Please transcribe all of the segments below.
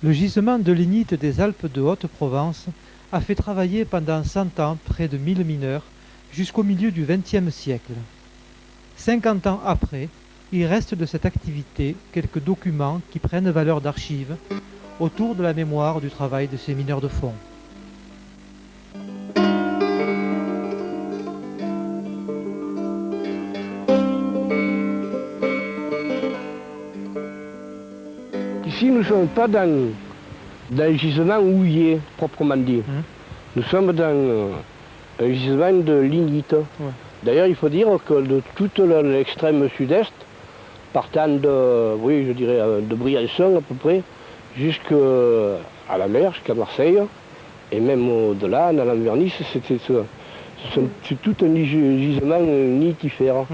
Le gisement de lignite des Alpes de Haute-Provence a fait travailler pendant 100 ans près de 1000 mineurs jusqu'au milieu du XXe siècle. 50 ans après, il reste de cette activité quelques documents qui prennent valeur d'archives autour de la mémoire du travail de ces mineurs de fond. Ici, nous ne sommes pas dans un gisement houillé, proprement dit. Nous sommes dans un gisement de lignite. Ouais. D'ailleurs, il faut dire que de tout l'extrême sud-est, partant de, oui, je dirais, de Briançon à peu près, jusqu'à la mer, jusqu'à Marseille, et même au-delà, en allant vers Nice, c'est tout un gisement nitifère.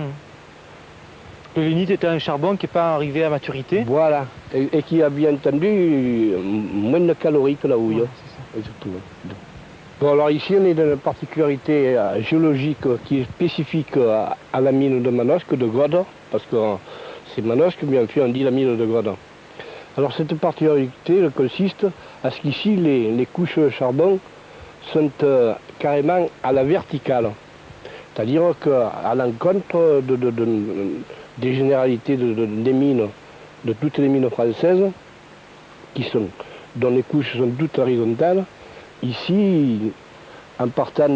Le lignite était un charbon qui n'est pas arrivé à maturité. Voilà, et qui a bien entendu moins de calories que la houille. Ouais, exactement. Bon, alors ici on est dans une particularité géologique qui est spécifique à la mine de Manosque, de Gode, parce que c'est Manosque, bien sûr on dit la mine de Gode. Alors cette particularité consiste à ce qu'ici les couches de charbon sont carrément à la verticale. C'est-à-dire qu'à l'encontre des généralités des mines, de toutes les mines françaises, dont les couches sont toutes horizontales, ici, en partant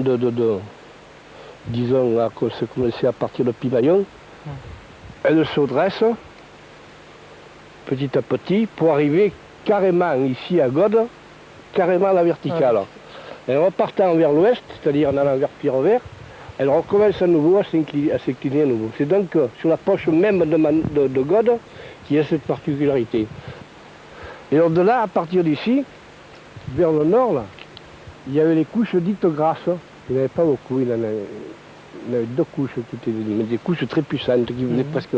disons, à commencer à partir de Pivaillon, elles se dressent petit à petit pour arriver carrément ici à Gode, carrément à la verticale. Et en repartant vers l'ouest, c'est-à-dire en allant vers Pierrevert, elle recommence à nouveau à s'incliner à nouveau. C'est donc sur la poche même de Gode qu'il y a cette particularité. Et au-delà, à partir d'ici, vers le nord, là, il y avait les couches dites grasses. Il n'y en avait pas beaucoup, il y en avait deux couches, mais des couches très puissantes qui faisaient presque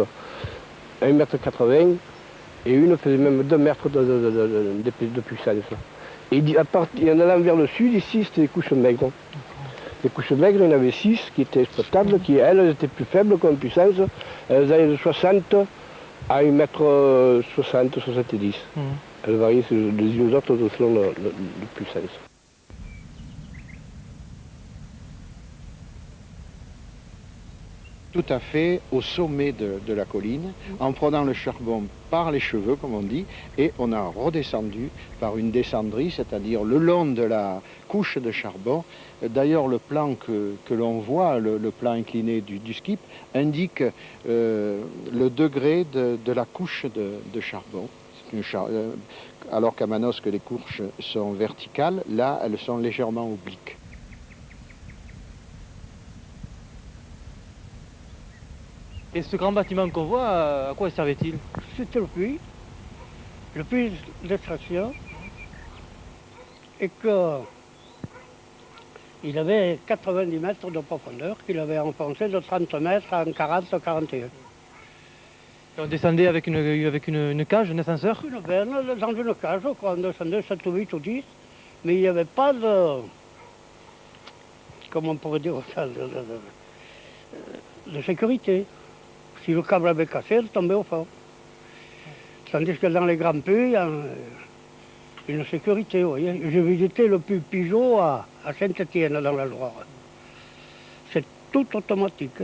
1,80 m et une faisait même 2 mètres de puissance. Et en allant vers le sud, ici, c'était des couches maigres. Les couches maigres, il y en avait 6 qui étaient exploitables, qui elles étaient plus faibles comme puissance. Elles allaient de 60 à 1,60 m, 70. Elles variaient les unes aux autres selon la puissance. Tout à fait au sommet de la colline, en prenant le charbon par les cheveux, comme on dit, et on a redescendu par une descendrie, c'est-à-dire le long de la couche de charbon. D'ailleurs, le plan que l'on voit, le plan incliné du skip, indique le degré de la couche de charbon. Alors qu'à Manosque, les couches sont verticales, là, elles sont légèrement obliques. Et ce grand bâtiment qu'on voit, à quoi servait-il? C'était le puits d'extraction, et qu'il avait 90 mètres de profondeur, qu'il avait enfoncé de 30 mètres en 40-41. On descendait avec une cage, un ascenseur? Une benne dans une cage, je crois, on descendait 7 ou 8 ou 10, mais il n'y avait pas de, comment on pourrait dire ça, de sécurité. Si le câble avait cassé, il tombait au fond. Tandis que dans les grands puits, il y a une sécurité, vous voyez. J'ai visité le puits Pigeot à Saint-Étienne, dans la Loire. C'est tout automatique.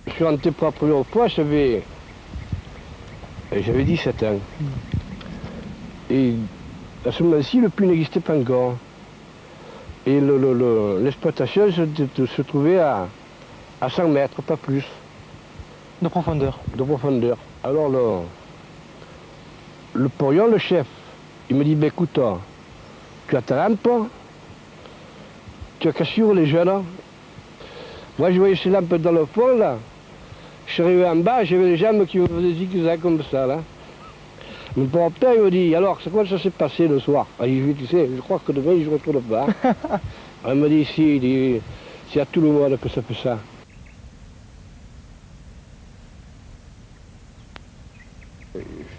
Je suis rentré pour la première fois, j'avais 17 ans. Et à ce moment-ci, le puits n'existait pas encore. Et l'exploitation se trouvait à 100 mètres, pas plus. De profondeur. De profondeur. Alors le porion, le chef, il me dit, ben écoute, tu as ta lampe, tu as qu'à suivre les jeunes. Moi je voyais ces lampes dans le fond là. Je suis arrivé en bas, j'avais les jambes qui me faisaient zigzag comme ça là. Mon père il me dit, alors comment ça s'est passé le soir? Il dit, tu sais, je crois que demain je ne retourne pas. Il me dit, si, c'est à tout le monde que ça fait ça.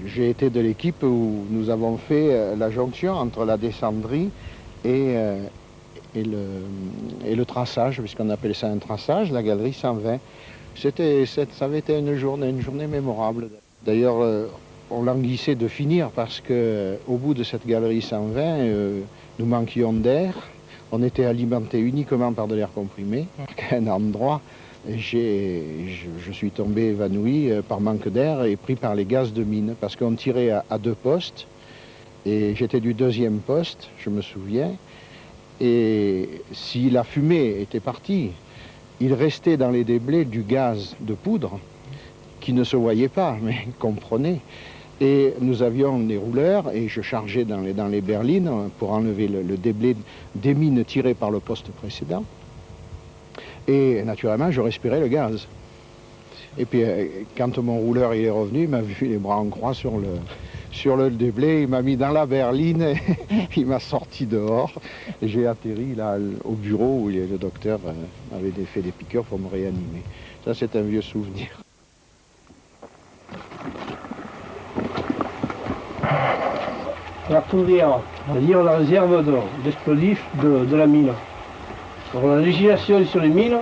J'ai été de l'équipe où nous avons fait la jonction entre la descendrie et le traçage, puisqu'on appelle ça un traçage, la galerie 120. Ça avait été une journée mémorable. D'ailleurs, on languissait de finir parce qu'au bout de cette galerie 120, nous manquions d'air. On était alimenté uniquement par de l'air comprimé. À un endroit, je suis tombé évanoui par manque d'air et pris par les gaz de mine parce qu'on tirait à 2 postes. Et j'étais du 2e poste, je me souviens. Et si la fumée était partie, il restait dans les déblais du gaz de poudre qui ne se voyait pas, mais qu'on prenait. Et nous avions des rouleurs et je chargeais dans les berlines pour enlever le déblai des mines tirées par le poste précédent. Et naturellement, je respirais le gaz. Et puis, quand mon rouleur il est revenu, il m'a vu les bras en croix sur le déblai, il m'a mis dans la berline, il m'a sorti dehors. Et j'ai atterri là au bureau où le docteur avait fait des piqûres pour me réanimer. Ça, c'est un vieux souvenir. La poudrière, c'est-à-dire la réserve d'explosifs de la mine. Alors, la législation sur les mines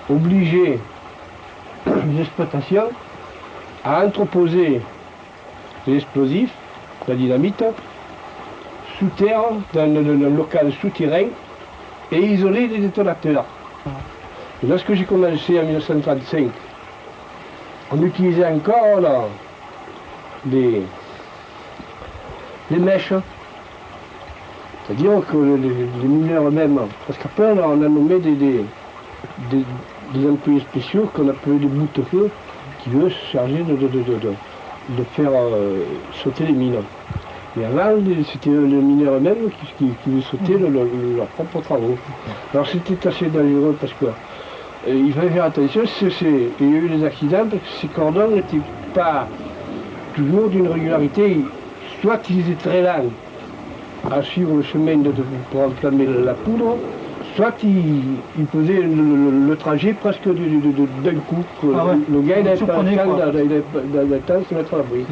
obligeait les exploitations à entreposer les explosifs, la dynamite, sous terre, dans un local souterrain, et isoler les détonateurs. Et lorsque j'ai commencé en 1935, on utilisait encore là, les mèches. C'est-à-dire que les mineurs eux-mêmes, parce qu'après on a nommé des employés spéciaux qu'on appelait des boute-feu, qui eux se chargeaient de faire sauter les mines. Et avant, c'était les mineurs eux-mêmes qui sautaient leurs propres travaux. Alors c'était assez dangereux parce que il fallait faire attention, il y a eu des accidents parce que ces cordons n'étaient pas toujours d'une régularité. Soit ils étaient très lents à suivre le chemin pour enflammer la poudre, soit ils faisaient le trajet presque d'un coup. Le gars n'avait pas le temps de se mettre à l'abri.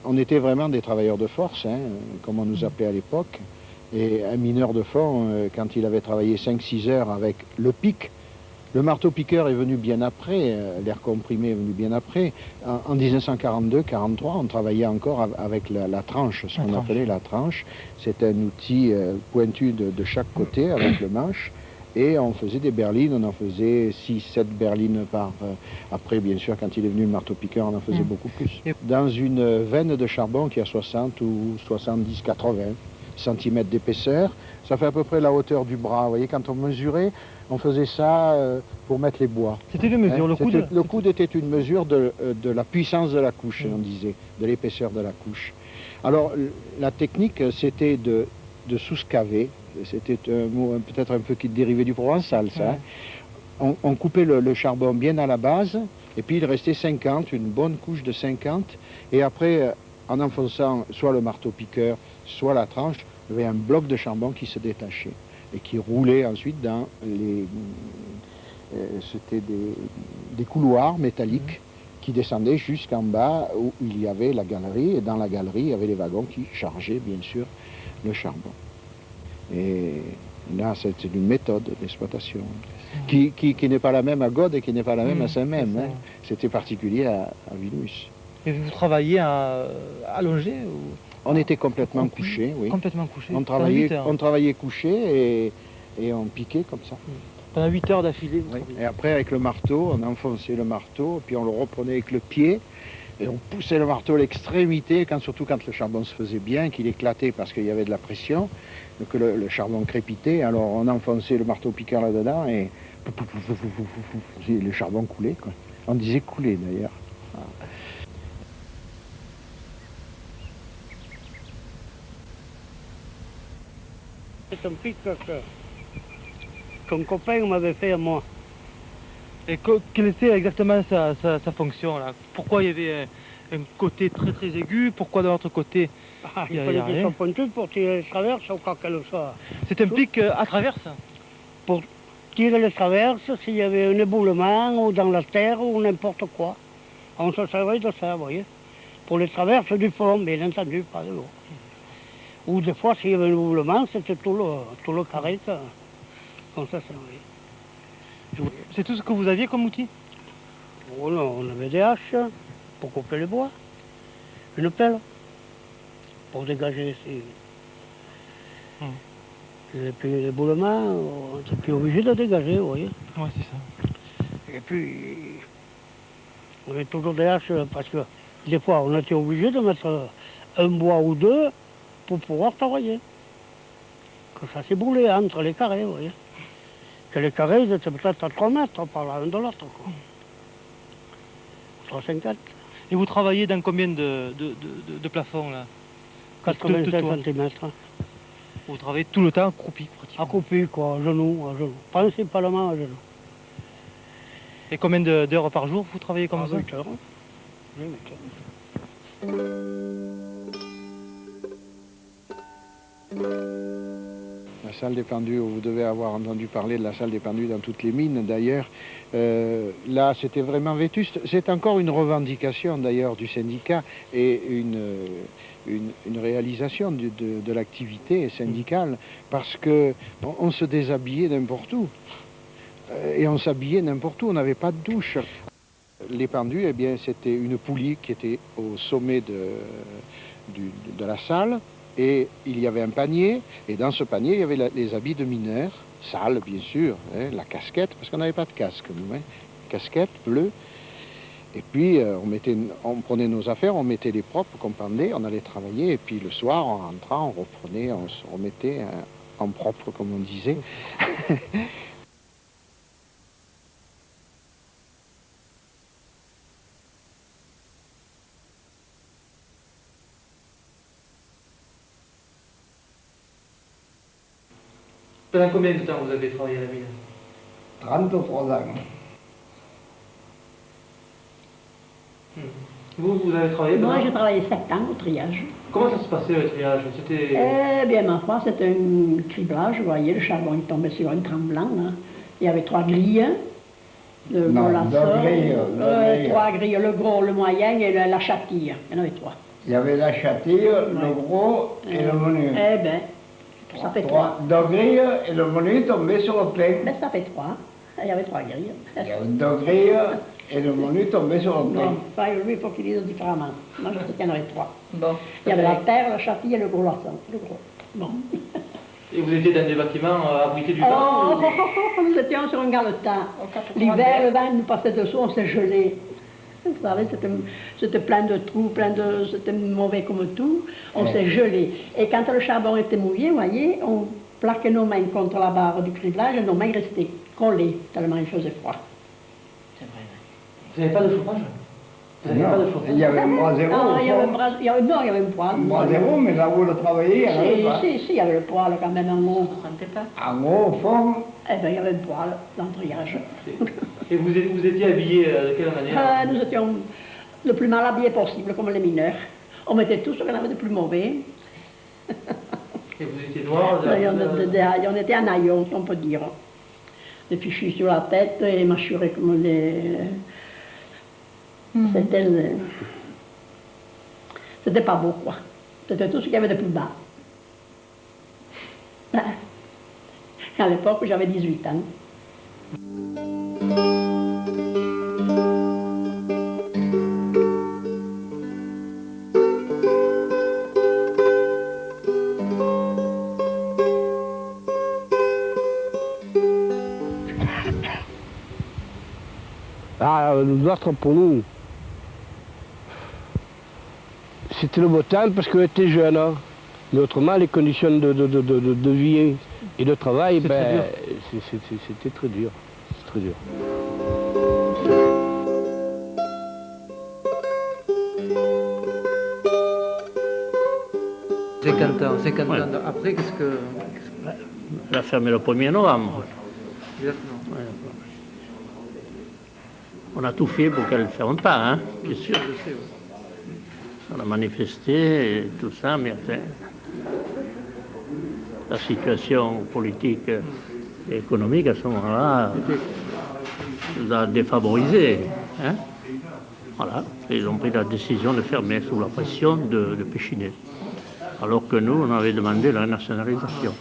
On était vraiment des travailleurs de force, hein, comme on nous appelait à l'époque. Et un mineur de fond, quand il avait travaillé 5-6 heures avec le pic, le marteau-piqueur est venu bien après, l'air comprimé est venu bien après. En 1942-43, on travaillait encore avec la tranche, ce qu'on appelait la tranche. C'est un outil pointu de chaque côté avec le manche. Et on faisait des berlines, on en faisait 6-7 berlines par... après, bien sûr, quand il est venu le marteau-piqueur, on en faisait beaucoup plus. Dans une veine de charbon qui a 60 ou 70-80 cm d'épaisseur, ça fait à peu près la hauteur du bras. Vous voyez, quand on mesurait, on faisait ça pour mettre les bois. C'était une mesure, hein, le coude était une mesure de la puissance de la couche, on disait, de l'épaisseur de la couche. Alors, la technique, c'était de sous-caver. C'était un mot peut-être un peu qui dérivait du provençal, ça. Hein. On coupait le charbon bien à la base, et puis il restait 50, une bonne couche de 50, et après, en enfonçant soit le marteau-piqueur, soit la tranche, il y avait un bloc de charbon qui se détachait, et qui roulait ensuite dans les... c'était des couloirs métalliques qui descendaient jusqu'en bas, où il y avait la galerie, et dans la galerie, il y avait les wagons qui chargeaient, bien sûr, le charbon. Et là, c'est une méthode d'exploitation qui n'est pas la même à God et qui n'est pas la même à Saint-Même. Hein. C'était particulier à Villouis. Et vous travailliez allongé ou... On était complètement couché, oui. Complètement couché. On travaillait couché et on piquait comme ça. Pendant 8 heures d'affilée. Oui. Et après, avec le marteau, on enfonçait le marteau, puis on le reprenait avec le pied. Et on poussait le marteau à l'extrémité, surtout quand le charbon se faisait bien, qu'il éclatait parce qu'il y avait de la pression, que le charbon crépitait. Alors on enfonçait le marteau-piqueur là-dedans et le charbon coulait, quoi. On disait couler d'ailleurs. C'est un pic qu'un copain m'avait fait à moi. Et quelle était exactement sa fonction là? Pourquoi il y avait un côté très très aigu? Pourquoi de l'autre côté il fallait qu'il soit pointu pour tirer les traverses au cas qu'elle soit. C'est un pic à traverse? Pour tirer les traverses, s'il y avait un éboulement ou dans la terre ou n'importe quoi. On se servait de ça, vous voyez. Pour les traverses du front, bien entendu, pas de l'eau. Ou des fois, s'il y avait un éboulement, c'était tout le carré comme ça, oui. C'est tout ce que vous aviez comme outil? Voilà, on avait des haches pour couper les bois, une pelle pour dégager les éboulements, on était plus obligé de dégager, vous voyez. Ouais, c'est ça. Et puis, on avait toujours des haches parce que des fois, on était obligé de mettre un bois ou deux pour pouvoir travailler. Que ça s'éboulait entre les carrés, vous voyez. Que les carrés, ils étaient peut-être à 3 mètres par l'un de l'autre, quoi. 3,50. Et vous travaillez dans combien de plafonds là? 85 cm. Vous travaillez tout le temps accroupi pratiquement. Accroupi, quoi, à genoux. Principalement à genoux. Et combien d'heures par jour vous travaillez comme ça? 8 heures. 8 heures. La salle des pendus, vous devez avoir entendu parler de la salle des pendus dans toutes les mines d'ailleurs. Là, c'était vraiment vétuste. C'est encore une revendication d'ailleurs du syndicat et une réalisation de l'activité syndicale parce qu'on se déshabillait n'importe où. Et on s'habillait n'importe où, on n'avait pas de douche. Les pendus, eh bien, c'était une poulie qui était au sommet de la salle. Et il y avait un panier, et dans ce panier, il y avait les habits de mineurs, sales bien sûr, hein, la casquette, parce qu'on n'avait pas de casque, nous, hein, casquette bleue. Et puis, on prenait nos affaires, on mettait les propres qu'on pendait, on allait travailler, et puis le soir, en rentrant, on reprenait, on se remettait en propre, comme on disait. Pendant combien de temps vous avez travaillé à la mine? 33 ans. Vous avez travaillé Moi, pendant... j'ai travaillé 7 ans au triage. Comment ça se passait le triage? C'était... Eh bien, ma foi, c'était un criblage. Vous voyez, le charbon il tombait sur un tremblant. Là. Il y avait 3 grilles. Le Non, gros lanceur. 2 grilles. 3 grilles, le gros, le moyen et la châtille. Il y en avait 3. Il y avait la châtille, le gros et le menu. Eh bien, ça fait 3. 2 grilles et le menu tombait sur le plein. Ben, ça fait 3. Il y avait 3 grilles. Il y avait 2 grilles et le menu tombait sur le plein. Non, enfin, lui, il faut qu'il dise différemment. Moi, je sais qu'il y en avait 3. Bon. Il y avait la terre, la châtille et le gros lanceur. Le gros. Bon. Et vous étiez dans des bâtiments abrités du Oh, vent? nous étions sur un galetas. L'hiver, le vent nous passait dessous, on s'est gelé. Vous savez, c'était plein de trous, c'était mauvais comme tout. On s'est gelé. Et quand le charbon était mouillé, vous voyez, on plaquait nos mains contre la barre du criblage et nos mains restaient collées, tellement il faisait froid. C'est vrai. Vous n'avez pas de chauffage? Vous n'avez pas de chauffage? Il y avait un bras zéro. Non, il y avait un Un poêle. bras zéro, mais là où le travaillait, il n'y en avait pas. Si, il y avait le poêle quand même en haut. En haut, au fond, Eh bien, il y avait le poêle dans le triage. Et vous étiez habillé de quelle manière? Nous étions le plus mal habillés possible, comme les mineurs. On mettait tout ce qu'on avait de plus mauvais. Et vous étiez noir? On était en haillons, si on peut dire. Des fichus sur la tête et mâchurés comme des... C'était pas beau, quoi. C'était tout ce qu'il y avait de plus bas. À l'époque, j'avais 18 ans. Ah, notre pour nous, c'était le beau temps parce qu'on était jeunes. Hein. Mais autrement, les conditions de vie et de travail, c'était très dur. C'est très dur. Après, qu'est-ce que... La ferme le 1er novembre. Exactement. On a tout fait pour qu'elle ne ferme pas, hein, bien sûr. Je sais, oui. On a manifesté et tout ça, mais enfin, la situation politique et économique à ce moment-là nous a défavorisés. Hein. Voilà, et ils ont pris la décision de fermer sous la pression de Péchinet. Alors que nous, on avait demandé la nationalisation.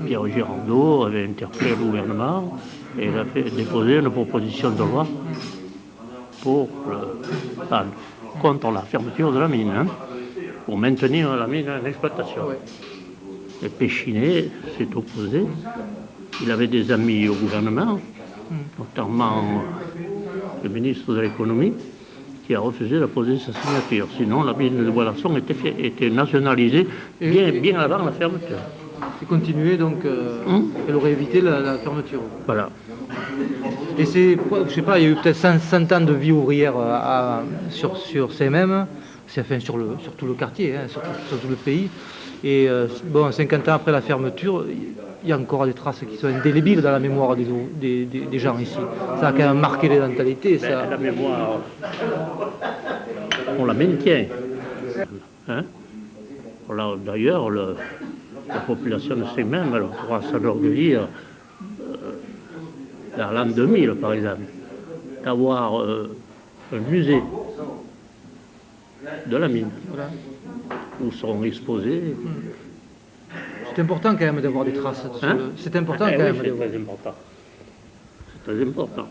Pierre Girandeau avait interpellé le gouvernement et il a déposé une proposition de loi contre la fermeture de la mine, hein, pour maintenir la mine en exploitation. Et Péchinet s'est opposé. Il avait des amis au gouvernement, notamment le ministre de l'économie, qui a refusé de poser sa signature. Sinon, la mine de Bois-d'Arçon était nationalisée bien avant la fermeture. Et continuer donc, elle aurait évité la fermeture. Voilà. Et c'est, je sais pas, il y a eu peut-être 100 ans de vie ouvrière sur CMM, enfin sur tout le quartier, hein, sur tout le pays. Et bon, 50 ans après la fermeture, il y a encore des traces qui sont indélébiles dans la mémoire des gens ici. Ça a quand même marqué les mentalités. Ça. La mémoire, on la maintient. Hein? D'ailleurs, la population de CMM, elle pourra s'enorgueillir vers l'an 2000, par exemple, d'avoir un musée de la mine, où seront exposés. C'est important quand même d'avoir des traces. C'est important quand même. C'est très important. C'est très important.